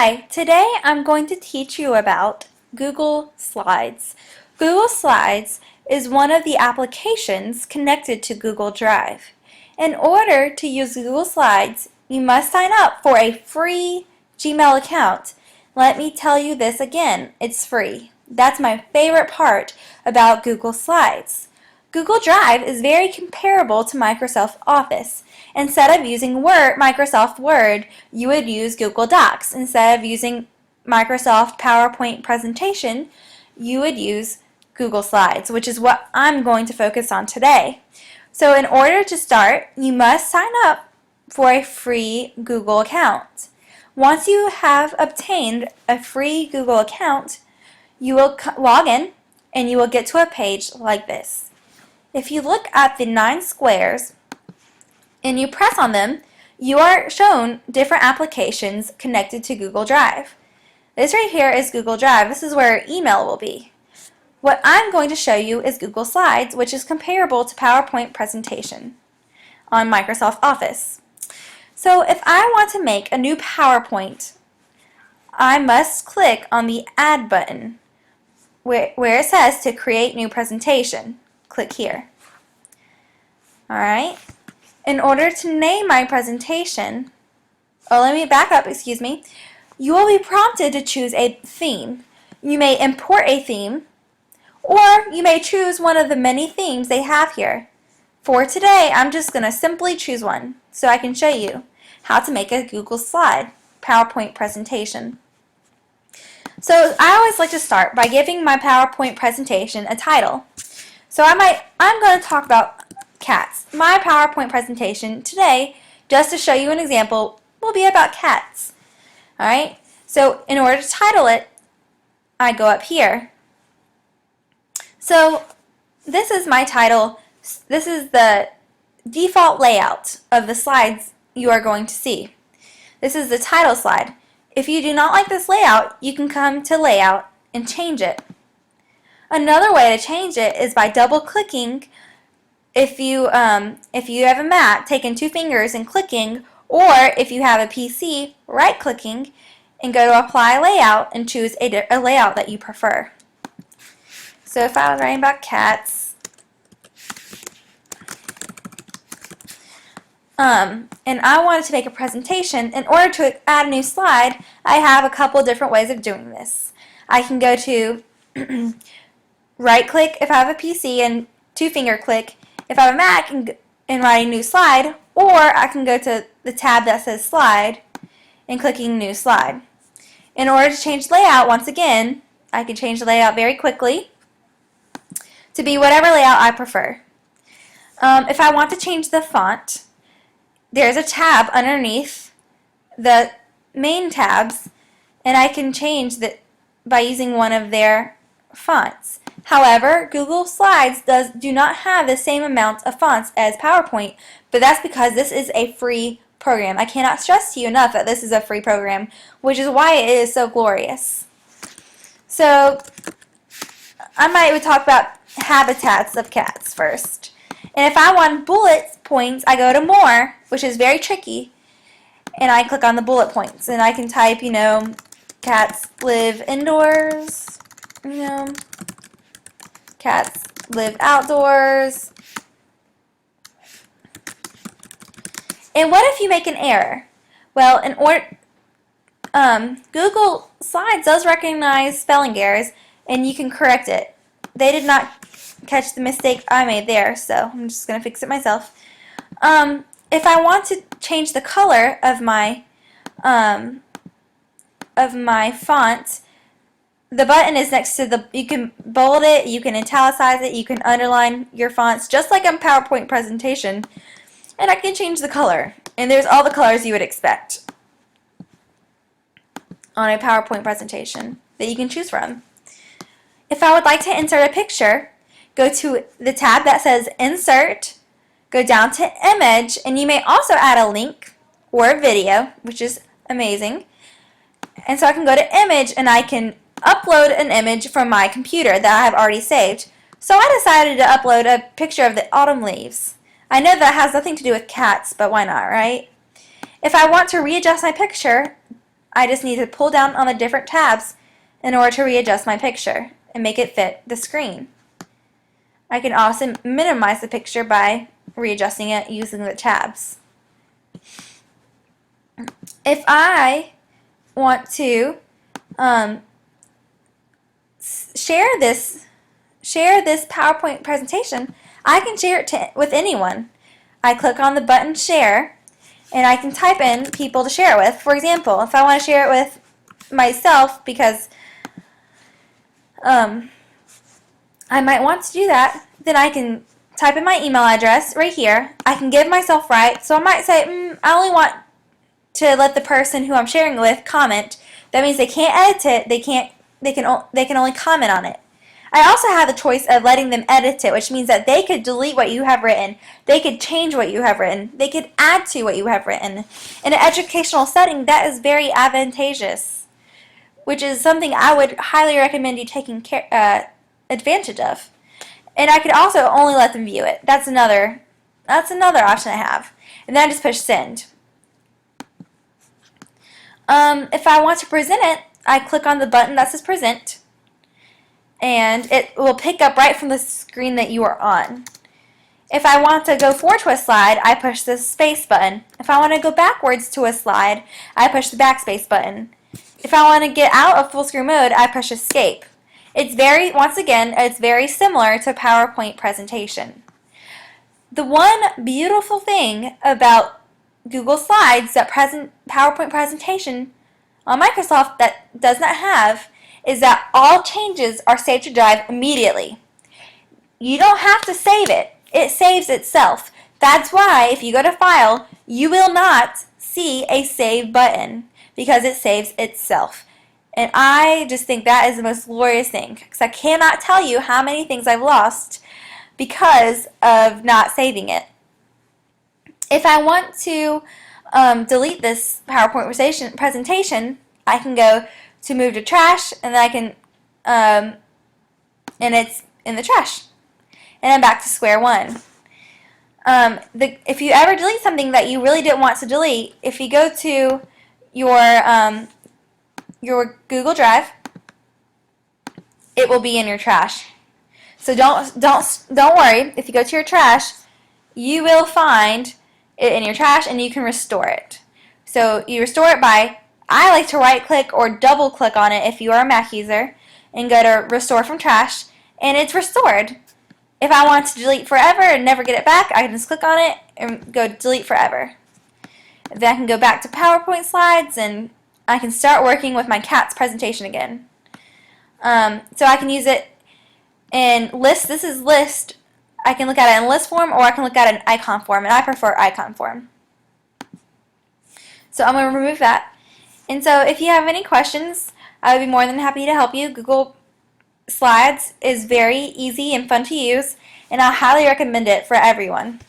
Hi, today I'm going to teach you about Google Slides. Google Slides is one of the applications connected to Google Drive. In order to use Google Slides, you must sign up for a free Gmail account. Let me tell you this again, it's free. That's my favorite part about Google Slides. Google Drive is very comparable to Microsoft Office. Instead of using Microsoft Word, you would use Google Docs. Instead of using Microsoft PowerPoint presentation, you would use Google Slides, which is what I'm going to focus on today. So in order to start, you must sign up for a free Google account. Once you have obtained a free Google account, you will log in and you will get to a page like this. If you look at the 9 squares and you press on them, you are shown different applications connected to Google Drive. This right here is Google Drive. This is where email will be. What I'm going to show you is Google Slides, which is comparable to PowerPoint presentation on Microsoft Office. So if I want to make a new PowerPoint, I must click on the Add button where it says to create new presentation. Click here. Alright. In order to name my presentation, let me back up, excuse me. You will be prompted to choose a theme. You may import a theme, or you may choose one of the many themes they have here. For today, I'm just going to simply choose one so I can show you how to make a Google Slide PowerPoint presentation. So I always like to start by giving my PowerPoint presentation a title. So I'm going to talk about cats. My PowerPoint presentation today, just to show you an example, will be about cats. Alright, so in order to title it, I go up here. So this is my title. This is the default layout of the slides you are going to see. This is the title slide. If you do not like this layout, you can come to Layout and change it. Another way to change it is by double-clicking. If you have a Mac, taking 2 fingers and clicking, or if you have a PC, right-clicking and go to Apply Layout and choose a layout that you prefer. So if I was writing about cats, and I wanted to make a presentation, in order to add a new slide, I have a couple different ways of doing this. I can go to right-click if I have a PC and 2-finger click if I have a Mac and write a new slide, or I can go to the tab that says Slide and clicking New Slide. In order to change layout, once again, I can change the layout very quickly to be whatever layout I prefer. If I want to change the font, there's a tab underneath the main tabs, and I can change that by using one of their fonts. However, Google Slides do not have the same amount of fonts as PowerPoint, but that's because this is a free program. I cannot stress to you enough that this is a free program, which is why it is so glorious. So, I might talk about habitats of cats first. And if I want bullet points, I go to More, which is very tricky, and I click on the bullet points, and I can type, cats live indoors, cats live outdoors. And what if you make an error? Well, Google Slides does recognize spelling errors, and you can correct it. They did not catch the mistake I made there, so I'm just going to fix it myself. If I want to change the color of my font, the button is next to you can bold it, you can italicize it, you can underline your fonts, just like a PowerPoint presentation. And I can change the color. And there's all the colors you would expect on a PowerPoint presentation that you can choose from. If I would like to insert a picture, go to the tab that says Insert, go down to Image, and you may also add a link or a video, which is amazing. And so I can go to Image and I can upload an image from my computer that I have already saved. So I decided to upload a picture of the autumn leaves. I know that has nothing to do with cats, but why not, right? If I want to readjust my picture, I just need to pull down on the different tabs in order to readjust my picture and make it fit the screen. I can also minimize the picture by readjusting it using the tabs. If I want to share this PowerPoint presentation, I can share it with anyone. I click on the button Share, and I can type in people to share it with. For example, if I want to share it with myself, because I might want to do that, then I can type in my email address right here. I can give myself rights, so I might say, I only want to let the person who I'm sharing with comment. That means they can't edit it. They can only comment on it. I also have the choice of letting them edit it, which means that they could delete what you have written. They could change what you have written. They could add to what you have written. In an educational setting, that is very advantageous, which is something I would highly recommend you taking advantage of. And I could also only let them view it. That's another option I have. And then I just push send. If I want to present it, I click on the button that says present, and it will pick up right from the screen that you are on. If I want to go forward to a slide, I push the space button. If I want to go backwards to a slide, I push the backspace button. If I want to get out of full screen mode, I push escape. Once again, it's very similar to a PowerPoint presentation. The one beautiful thing about Google Slides, that PowerPoint presentation on Microsoft that does not have, is that all changes are saved to Drive immediately. You don't have to save it. It saves itself. That's why if you go to File, you will not see a Save button because it saves itself. And I just think that is the most glorious thing, because I cannot tell you how many things I've lost because of not saving it. If I want to delete this PowerPoint presentation, I can go to Move to Trash, and then I can, and it's in the trash. And I'm back to square one. If you ever delete something that you really didn't want to delete, if you go to your Google Drive, it will be in your trash. So don't worry. If you go to your trash, you will find it in your trash, and you can restore it. So you restore it by, I like to right click or double click on it if you are a Mac user, and go to Restore from Trash, and it's restored. If I want to delete forever and never get it back, I can just click on it and go Delete Forever. Then I can go back to PowerPoint slides, and I can start working with my cat's presentation again. So I can use it in list. This is list. I can look at it in list form, or I can look at it in icon form, and I prefer icon form. So I'm going to remove that. And so if you have any questions, I would be more than happy to help you. Google Slides is very easy and fun to use, and I highly recommend it for everyone.